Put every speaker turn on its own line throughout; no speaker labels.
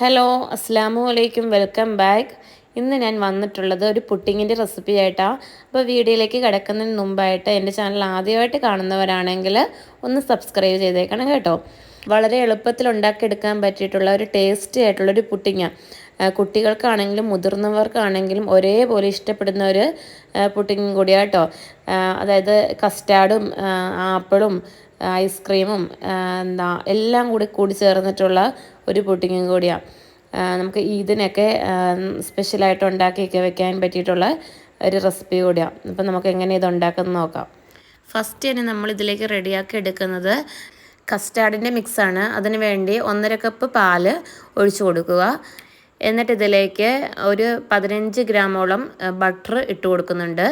Hello അസ്സാമു അലൈക്കും welcome back. ഇന്ന് ഞാൻ വന്നിട്ടുള്ളത് ഒരു പുഡിങ്ങിൻ്റെ റെസിപ്പി ആയിട്ടാണ്. അപ്പോൾ വീഡിയോയിലേക്ക് കിടക്കുന്നതിന് മുമ്പായിട്ട് എൻ്റെ ചാനൽ ആദ്യമായിട്ട് കാണുന്നവരാണെങ്കിൽ ഒന്ന് സബ്സ്ക്രൈബ് ചെയ്തേക്കണം കേട്ടോ. വളരെ എളുപ്പത്തിൽ ഉണ്ടാക്കിയെടുക്കാൻ പറ്റിയിട്ടുള്ള ഒരു ടേസ്റ്റി ആയിട്ടുള്ളൊരു പുഡിങ്ങാണ്. കുട്ടികൾക്കാണെങ്കിലും മുതിർന്നവർക്കാണെങ്കിലും ഒരേപോലെ ഇഷ്ടപ്പെടുന്ന ഒരു പുഡിങ്ങും കൂടിയാണ് കേട്ടോ. അതായത് കസ്റ്റാർഡും ആപ്പിളും ഐസ്ക്രീമും എല്ലാം കൂടി ചേർന്നിട്ടുള്ള ഒരു പുഡിങ്ങും കൂടിയാണ്. നമുക്ക് ഇതിനൊക്കെ സ്പെഷ്യലായിട്ട് ഉണ്ടാക്കിയൊക്കെ വെക്കാൻ പറ്റിയിട്ടുള്ള ഒരു റെസിപ്പി കൂടിയാണ്. അപ്പം നമുക്ക് എങ്ങനെ ഇത് ഉണ്ടാക്കുന്നത് നോക്കാം. ഫസ്റ്റ് തന്നെ നമ്മൾ ഇതിലേക്ക് റെഡിയാക്കി എടുക്കുന്നത് കസ്റ്റാർഡിൻ്റെ മിക്സാണ്. അതിന് വേണ്ടി 1.5 കപ്പ് പാല് ഒഴിച്ചു കൊടുക്കുക. എന്നിട്ട് ഇതിലേക്ക് ഒരു 15 ഗ്രാമോളം ബട്ടർ ഇട്ട് കൊടുക്കുന്നുണ്ട്.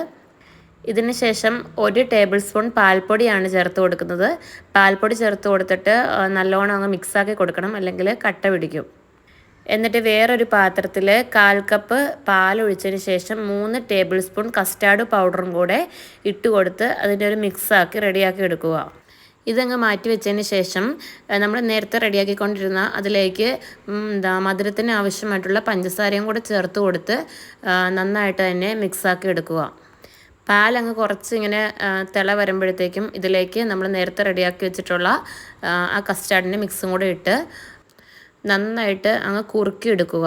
ഇതിന് ശേഷം 1 ടേബിൾ സ്പൂൺ പാൽപ്പൊടിയാണ് ചേർത്ത് കൊടുക്കുന്നത്. പാൽപ്പൊടി ചേർത്ത് കൊടുത്തിട്ട് നല്ലോണം അങ്ങ് മിക്സാക്കി കൊടുക്കണം, അല്ലെങ്കിൽ കട്ട പിടിക്കും. എന്നിട്ട് വേറൊരു പാത്രത്തിൽ 1/4 കപ്പ് പാലൊഴിച്ചതിന് ശേഷം 3 ടേബിൾ സ്പൂൺ കസ്റ്റാർഡ് പൗഡറും കൂടെ ഇട്ട് കൊടുത്ത് അതിൻ്റെ ഒരു മിക്സാക്കി റെഡിയാക്കി എടുക്കുക. ഇതങ്ങ് മാറ്റി വെച്ചതിന് ശേഷം നമ്മൾ നേരത്തെ റെഡിയാക്കിക്കൊണ്ടിരുന്ന അതിലേക്ക് മധുരത്തിന് ആവശ്യമായിട്ടുള്ള പഞ്ചസാരയും കൂടെ ചേർത്ത് കൊടുത്ത് നന്നായിട്ട് തന്നെ മിക്സാക്കി എടുക്കുക. പാലങ്ങ് കുറച്ച് ഇങ്ങനെ തിള വരുമ്പോഴത്തേക്കും ഇതിലേക്ക് നമ്മൾ നേരത്തെ റെഡിയാക്കി വെച്ചിട്ടുള്ള ആ കസ്റ്റാർഡിൻ്റെ മിക്സും കൂടെ ഇട്ട് നന്നായിട്ട് അങ്ങ് കുറുക്കി എടുക്കുക.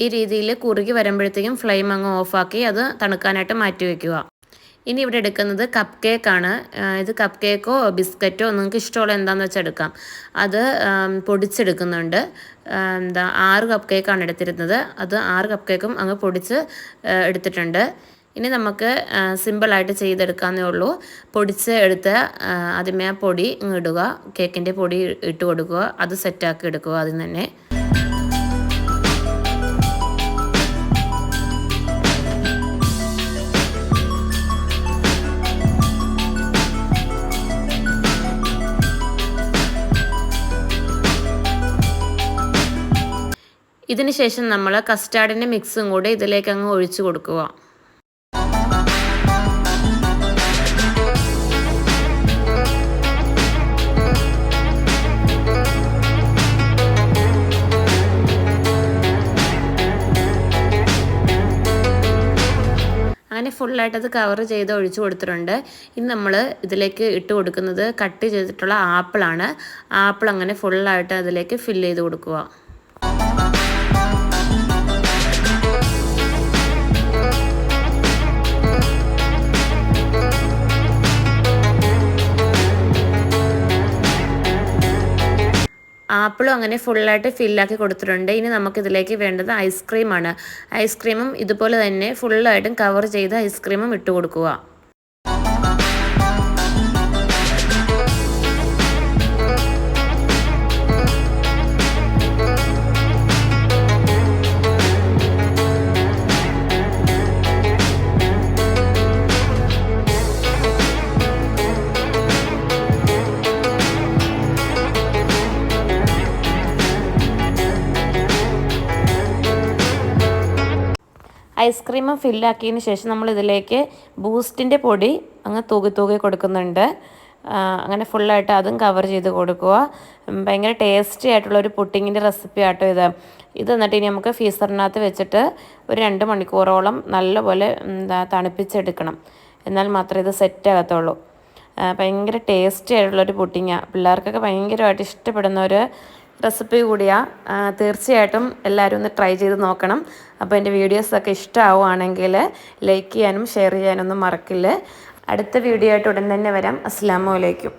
ഈ രീതിയിൽ കുറുകി വരുമ്പോഴത്തേക്കും ഫ്ലെയിം അങ്ങ് ഓഫാക്കി അത് തണുക്കാനായിട്ട് മാറ്റി വയ്ക്കുക. ഇനി ഇവിടെ എടുക്കുന്നത് കപ്പ് കേക്കാണ്. ഇത് കപ്പ് കേക്കോ ബിസ്ക്കറ്റോ നിങ്ങൾക്ക് ഇഷ്ടമുള്ള എന്താണെന്ന് വെച്ചാൽ എടുക്കാം. അത് പൊടിച്ചെടുക്കുന്നുണ്ട്. 6 കപ്പ് കേക്കാണ് എടുത്തിരുന്നത്. അത് 6 കപ്പ് കേക്കും അങ്ങ് പൊടിച്ച് എടുത്തിട്ടുണ്ട്. ഇനി നമുക്ക് സിമ്പിളായിട്ട് ചെയ്തെടുക്കാമെന്നേ ഉള്ളൂ. പൊടിച്ച് എടുത്ത് ആദ്യമേ ആ പൊടി ഇടുക, കേക്കിൻ്റെ പൊടി ഇട്ട് കൊടുക്കുക, അത് സെറ്റാക്കി എടുക്കുക ആദ്യം തന്നെ. ഇതിന് ശേഷം നമ്മൾ കസ്റ്റാർഡിൻ്റെ മിക്സും കൂടി ഇതിലേക്ക് അങ്ങ് ഒഴിച്ചു കൊടുക്കുക. അങ്ങനെ ഫുള്ളായിട്ട് അത് കവർ ചെയ്ത് ഒഴിച്ചു കൊടുത്തിട്ടുണ്ട്. ഇനി നമ്മൾ ഇതിലേക്ക് ഇട്ട് കൊടുക്കുന്നത് കട്ട് ചെയ്തിട്ടുള്ള ആപ്പിളാണ്. ആപ്പിൾ അങ്ങനെ ഫുള്ളായിട്ട് അതിലേക്ക് ഫില്ല് ചെയ്ത് കൊടുക്കുക. ആപ്പിളും അങ്ങനെ ഫുള്ളായിട്ട് ഫില്ലാക്കി കൊടുത്തിട്ടുണ്ട്. ഇനി നമുക്കിതിലേക്ക് വേണ്ടത് ഐസ്ക്രീമാണ്. ഐസ്ക്രീമും ഇതുപോലെ തന്നെ ഫുള്ളായിട്ടും കവർ ചെയ്ത് ഐസ്ക്രീമും ഇട്ട് കൊടുക്കുക. ഐസ്ക്രീമും ഫില്ലാക്കിയതിന് ശേഷം നമ്മൾ ഇതിലേക്ക് ബൂസ്റ്റിൻ്റെ പൊടി അങ്ങ് തൂകി കൊടുക്കുന്നുണ്ട്. അങ്ങനെ ഫുള്ളായിട്ട് അതും കവർ ചെയ്ത് കൊടുക്കുക. ഭയങ്കര ടേസ്റ്റി ആയിട്ടുള്ളൊരു പുഡിങ്ങിൻ്റെ റെസിപ്പി ആട്ടോ ഇത്. എന്നിട്ട് ഇനി നമുക്ക് ഫ്രീസറിനകത്ത് വെച്ചിട്ട് ഒരു 2 മണിക്കൂറോളം നല്ലപോലെ തണുപ്പിച്ചെടുക്കണം. എന്നാൽ മാത്രമേ ഇത് സെറ്റ് ആകത്തുള്ളൂ. ഭയങ്കര ടേസ്റ്റി ആയിട്ടുള്ളൊരു പുഡിങ്ങാണ്. പിള്ളേർക്കൊക്കെ ഭയങ്കരമായിട്ട് ഇഷ്ടപ്പെടുന്ന ഒരു റെസിപ്പി കൂടിയാണ്. തീർച്ചയായിട്ടും എല്ലാവരും ഒന്ന് ട്രൈ ചെയ്ത് നോക്കണം. അപ്പോൾ എൻ്റെ വീഡിയോസൊക്കെ ഇഷ്ടമാവുകയാണെങ്കിൽ ലൈക്ക് ചെയ്യാനും ഷെയർ ചെയ്യാനൊന്നും മറക്കില്ല. അടുത്ത വീഡിയോ ആയിട്ട് ഉടൻ തന്നെ വരാം. അസ്സലാമു അലൈക്കും.